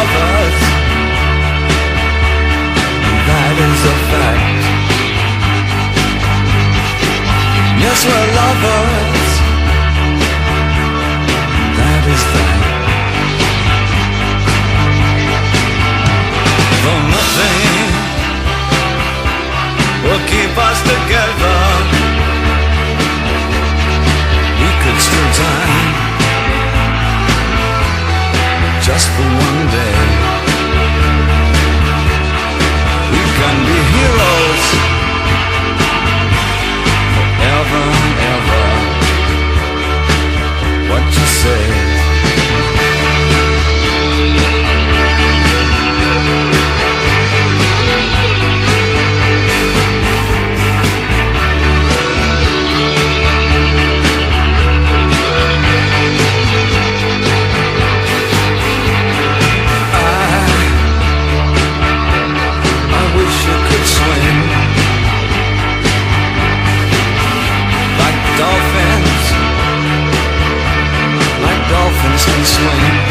lovers. That is a fact. Yes, we're lovers. That is that. For nothing will keep us together. We could still die just for one day. We can be heroes forever and ever. What you say? Dolphins can swim.